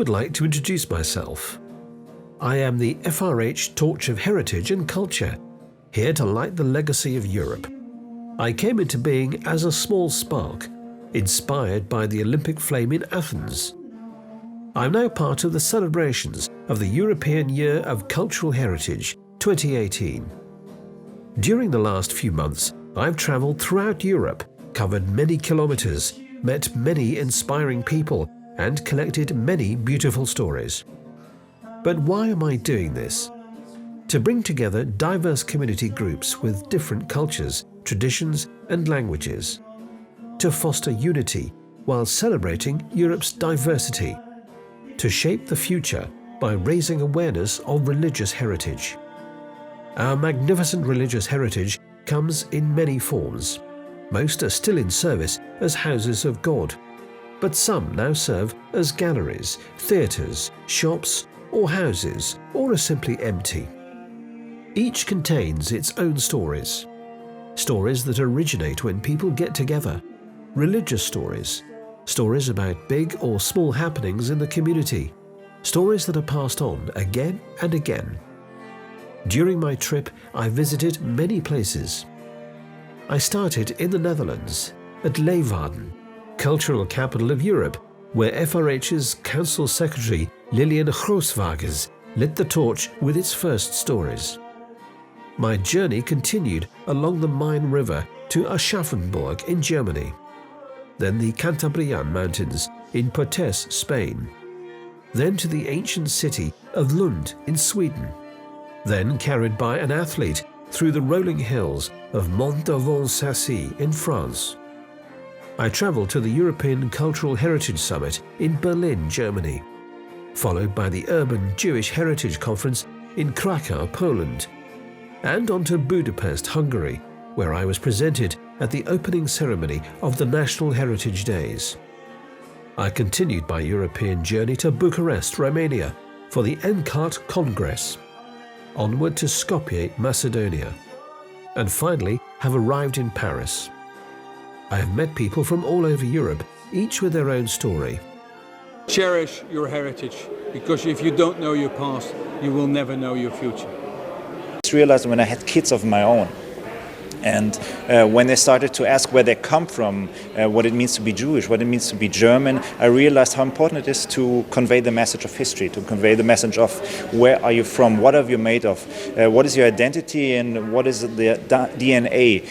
would like to introduce myself. I am the FRH Torch of Heritage and Culture, here to light the legacy of Europe. I came into being as a small spark, inspired by the Olympic flame in Athens. I'm now part of the celebrations of the European Year of Cultural Heritage 2018. During the last few months, I've travelled throughout Europe, covered many kilometres, met many inspiring people, and collected many beautiful stories. But why am I doing this? To bring together diverse community groups with different cultures, traditions, and languages. To foster unity while celebrating Europe's diversity. To shape the future by raising awareness of religious heritage. Our magnificent religious heritage comes in many forms. Most are still in service as houses of God, but some now serve as galleries, theatres, shops, or houses, or are simply empty. Each contains its own stories. Stories that originate when people get together. Religious stories. Stories about big or small happenings in the community. Stories that are passed on again and again. During my trip, I visited many places. I started in the Netherlands, at Leeuwarden, cultural capital of Europe, where FRH's Council Secretary Lilian Grooswagens lit the torch with its first stories. My journey continued along the Main River to Aschaffenburg in Germany, then the Cantabrian Mountains in Potes, Spain, then to the ancient city of Lund in Sweden, then carried by an athlete through the rolling hills of Mont-d'Avon-Sassy in France. I travelled to the European Cultural Heritage Summit in Berlin, Germany, followed by the Urban Jewish Heritage Conference in Krakow, Poland, and on to Budapest, Hungary, where I was presented at the opening ceremony of the National Heritage Days. I continued my European journey to Bucharest, Romania, for the NCART Congress, onward to Skopje, Macedonia, and finally have arrived in Paris. I have met people from all over Europe, each with their own story. Cherish your heritage, because if you don't know your past, you will never know your future. I realized when I had kids of my own, and when they started to ask where they come from, what it means to be Jewish, what it means to be German, I realized how important it is to convey the message of history, to convey the message of where are you from, what are you made of, what is your identity, and what is the DNA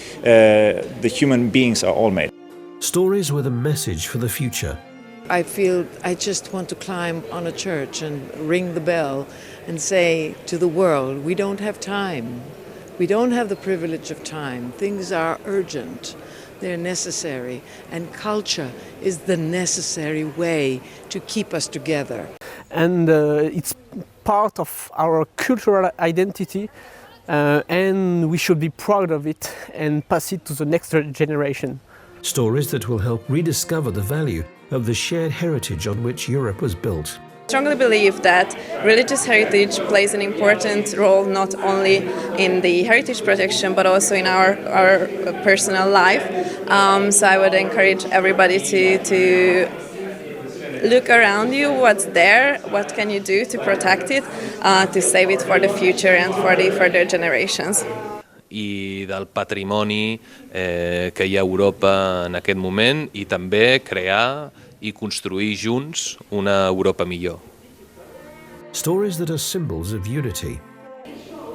the human beings are all made. Stories with a message for the future. I feel I just want to climb on a church and ring the bell and say to the world, we don't have time. We don't have the privilege of time. Things are urgent. They're necessary. And culture is the necessary way to keep us together. And it's part of our cultural identity, and we should be proud of it and pass it to the next generation. Stories that will help rediscover the value of the shared heritage on which Europe was built. I strongly believe that religious heritage plays an important role not only in the heritage protection but also in our personal life. So I would encourage everybody to look around you, what's there, what can you do to protect it, to save it for the future and for the further generations. I del patrimoni que hi ha a Europa en aquest moment i també crear i construir junts una Europa millor. Stories that are symbols of unity.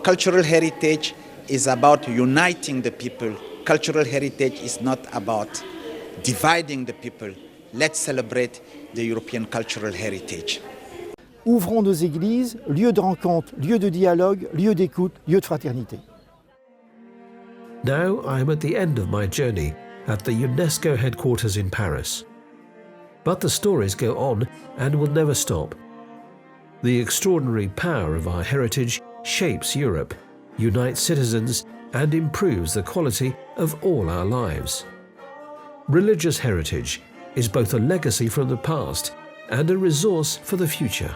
Cultural heritage is about uniting the people. Cultural heritage is not about dividing the people. Let's celebrate the European cultural heritage. Ouvrons nos églises, lieux de rencontre, lieux de dialogue, lieux d'écoute, lieux de fraternité. Now I am at the end of my journey at the UNESCO headquarters in Paris. But the stories go on and will never stop. The extraordinary power of our heritage shapes Europe, unites citizens, and improves the quality of all our lives. Religious heritage is both a legacy from the past and a resource for the future.